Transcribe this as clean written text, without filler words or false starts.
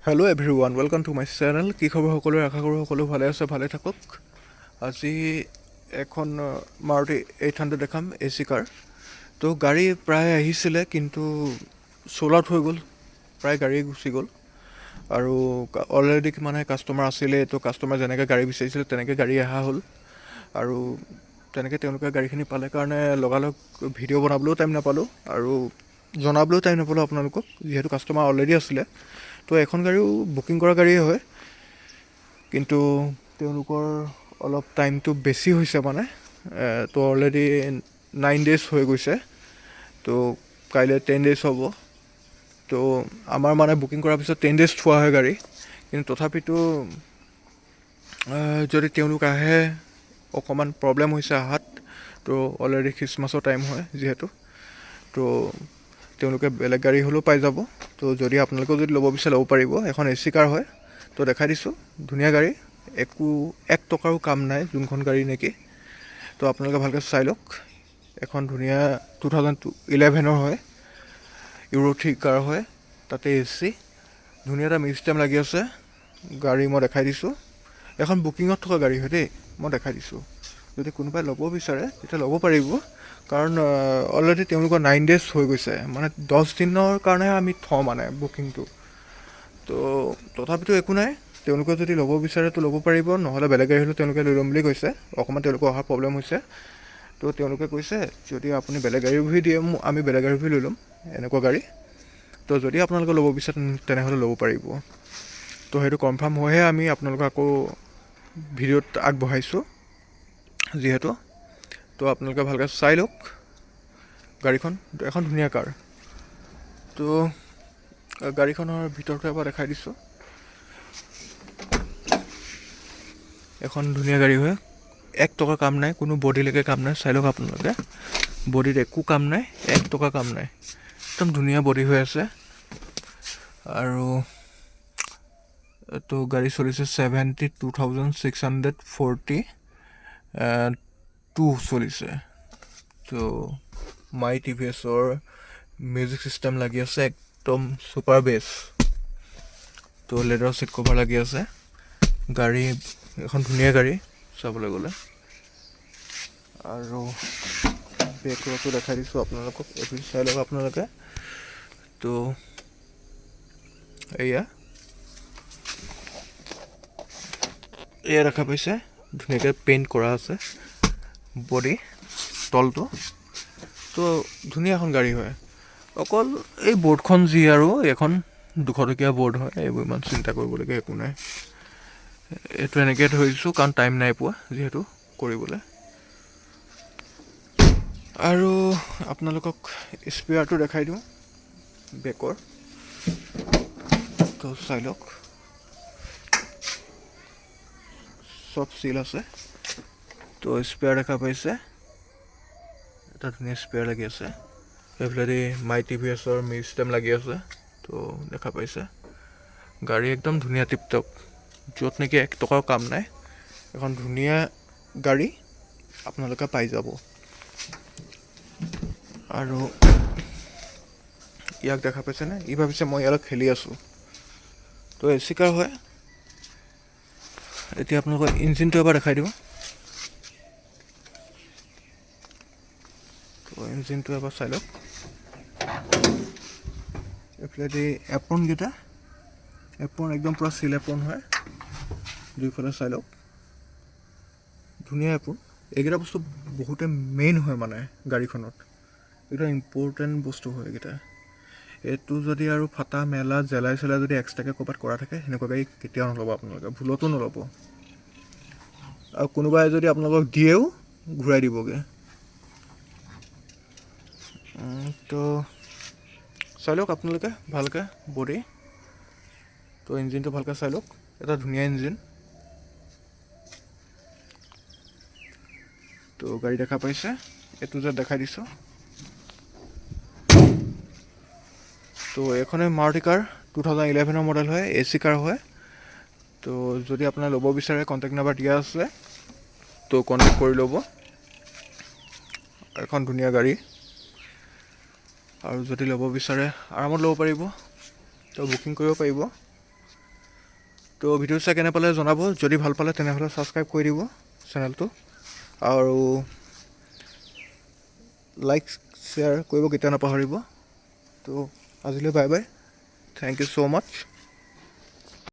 Hello' everyone, welcome to my channel. কি খবৰ সকলোৰে? আশা কৰোঁ সকলো ভালে আছে, ভালে থাকক। আজি এখন মাৰুতি 800 দেখাম, এ চি কাৰ। তো গাড়ী প্ৰায় আহিছিলে, কিন্তু চ'ল আউট হৈ গ'ল, প্ৰায় গাড়ী গুচি গ'ল। আৰু অলৰেডি মানে কাষ্টমাৰ আছিলে, তো কাষ্টমাৰ যেনেকৈ গাড়ী বিচাৰিছিলে তেনেকৈ গাড়ী অহা হ'ল। আৰু তেনেকৈ তেওঁলোকে গাড়ীখিনি পালে কাৰণে লগালগ ভিডিঅ' বনাবলৈও টাইম নাপালোঁ, আৰু জনাবলৈও টাইম নাপালোঁ আপোনালোকক, যিহেতু কাষ্টমাৰ অলৰেডি আছিলে। তো এখন গাড়ীও বুকিং কৰা গাড়ীয়ে হয়, কিন্তু তেওঁলোকৰ অলপ টাইমটো বেছি হৈছে মানে। তো অলৰেডি 9 days হৈ গৈছে, তো কাইলৈ 10 days হ'ব। তো আমাৰ মানে বুকিং কৰাৰ পিছত 10 days থোৱা হয় গাড়ী, কিন্তু তথাপিতো যদি তেওঁলোক আহে, অকণমান প্ৰব্লেম হৈছে আহাত। তো অলৰেডি খ্ৰীষ্টমাছৰ টাইম হয় যিহেতু, তো তেওঁলোকে বেলেগ গাড়ী হ'লেও পাই যাব। তো যদি আপোনালোকেও যদি ল'ব বিচাৰে ল'ব পাৰিব। এখন এ চি কাৰ হয়, তো দেখাই দিছোঁ, ধুনীয়া গাড়ী, একো 1 টকাৰো কাম নাই যোনখন গাড়ী নেকি। তো আপোনালোকে ভালকৈ চাই লওক। এখন ধুনীয়া 2011 হয়, ইউৰ' 3 কাৰ হয়, তাতে এ চি, ধুনীয়া এটা মিউজিয়াম লাগি আছে। গাড়ী মই দেখাই দিছোঁ, এখন বুকিঙত থকা গাড়ী হয় দেই, মই দেখাই দিছোঁ। যদি কোনোবাই ল'ব বিচাৰে তেতিয়া ল'ব পাৰিব, কাৰণ অলৰেডি তেওঁলোকৰ 9 days হৈ গৈছে, মানে 10 দিনৰ কাৰণেহে আমি থওঁ মানে বুকিংটো। তো তথাপিতো একো নাই, তেওঁলোকে যদি ল'ব বিচাৰে তো ল'ব পাৰিব, নহ'লে বেলেগ গাড়ী হ'লেও তেওঁলোকে লৈ ল'ম বুলি কৈছে। অকণমান তেওঁলোকৰ অহাৰ প্ৰব্লেম হৈছে, তো তেওঁলোকে কৈছে যদি আপুনি বেলেগ গাড়ী দিয়ে আমি বেলেগ গাড়ী লৈ ল'ম, এনেকুৱা গাড়ী। তো যদি আপোনালোকে ল'ব বিচাৰে তেনেহ'লে ল'ব পাৰিব। তো সেইটো কনফাৰ্ম হৈহে আমি আপোনালোকক আকৌ ভিডিঅ'ত আগবঢ়াইছোঁ যিহেতু। তো আপোনালোকে ভালকৈ চাই লওক গাড়ীখন, এখন ধুনীয়া কাৰ। তো গাড়ীখনৰ ভিতৰটো এবাৰ দেখাই দিছোঁ। এখন ধুনীয়া গাড়ী হয়, 1 টকা কাম নাই, কোনো বডিলৈকে কাম নাই। চাই লওক আপোনালোকে, বডিত একো কাম নাই, 1 টকা কাম নাই, একদম ধুনীয়া বডি হৈ আছে। আৰু তো গাড়ী চলিছে 72,642 চলিছে। তো মাই TVSৰ মিউজিক চিষ্টেম লাগি আছে, একদম ছুপাৰ বেছ। তো লেডাৰ চিট কভাৰ লাগি আছে। গাড়ী এখন ধুনীয়া গাড়ী চাবলৈ গ'লে। আৰু বেকতো দেখাই দিছোঁ আপোনালোকক, এইটো চাই লওক আপোনালোকে। তো এয়া দেখা পাইছে, ধুনীয়াকৈ পেইণ্ট কৰা আছে বডি তলটো। তো ধুনীয়া এখন গাড়ী হয়। অকল এই বৰ্ডখন যি আৰু এখন 200 টকীয়া বৰ্ড হয়, এইবোৰ ইমান চিন্তা কৰিবলগীয়া একো নাই। এইটো এনেকৈ থৈ দিছোঁ কাৰণ টাইম নাই পোৱা যিহেতু কৰিবলৈ। আৰু আপোনালোকক স্পেয়াৰটো দেখাই দিওঁ বেকৰ, তো চাই লওক, চব চিল আছে। তো স্পেয়াৰ দেখা পাইছে, এটা ধুনীয়া স্পেয়াৰ লাগি আছে। এইফালেদি মাই TVSৰ মিউজিয়াম লাগি আছে, তো দেখা পাইছে। গাড়ী একদম ধুনীয়া টিপটপ, য'ত নেকি 1 টকাও কাম নাই। এখন ধুনীয়া গাড়ী আপোনালোকে পাই যাব। আৰু ইয়াক দেখা পাইছেনে? ই ভাবিছে মই ইয়ালৈ খেলি আছোঁ। তো এ চি কাৰ হয়। এতিয়া আপোনালোকৰ ইঞ্জিনটো এবাৰ দেখাই দিওঁ। তো ইঞ্জিনটো এবাৰ চাই লওক। এইফালেদি এপ্ৰনকেইটা, এপ্ৰন একদম পূৰা চিল এপ্ৰন হয়, দুইফালে চাই লওক, ধুনীয়া এপ্ৰন। এইকেইটা বস্তু বহুতে মেইন হয় মানে গাড়ীখনত, এইকেইটা ইম্পৰ্টেণ্ট বস্তু হয় এইকেইটা। এইটো যদি আৰু ফাটা মেলা জেলাই চেলাই যদি এক্সট্ৰাকৈ ক'ৰবাত কৰা থাকে, সেনেকুৱা গাড়ী কেতিয়াও নল'ব আপোনালোকে, ভুলতো নল'ব। আৰু কোনোবাই যদি আপোনালোকক দিয়েও ঘূৰাই দিবগৈ। তো চাই লওক আপোনালোকে ভালকৈ বডি। তো ইঞ্জিনটো ভালকৈ চাই লওক, এটা ধুনীয়া ইঞ্জিন। তো গাড়ী দেখা পাইছে, এইটো যে দেখাই দিছোঁ। তো এইখনে মাৰুতি কাৰ, 2011 মডেল হয়, এ চি কাৰ হয়। তো যদি আপোনাৰ ল'ব বিচাৰে কণ্টেক্ট নাম্বাৰ দিয়া আছে, তো কণ্টেক্ট কৰি ল'ব। এখন ধুনীয়া গাড়ী, আৰু যদি ল'ব বিচাৰে আৰামত ল'ব পাৰিব, তো বুকিং কৰিব পাৰিব। তো ভিডিঅ' চাই কেনে পালে জনাব, যদি ভাল পালে তেনেহ'লে ছাবস্ক্ৰাইব কৰি দিব চেনেলটো, আৰু লাইক শ্বেয়াৰ কৰিব কেতিয়াও নাপাহৰিব। তো আজিলৈ bye bye, thank you so' much.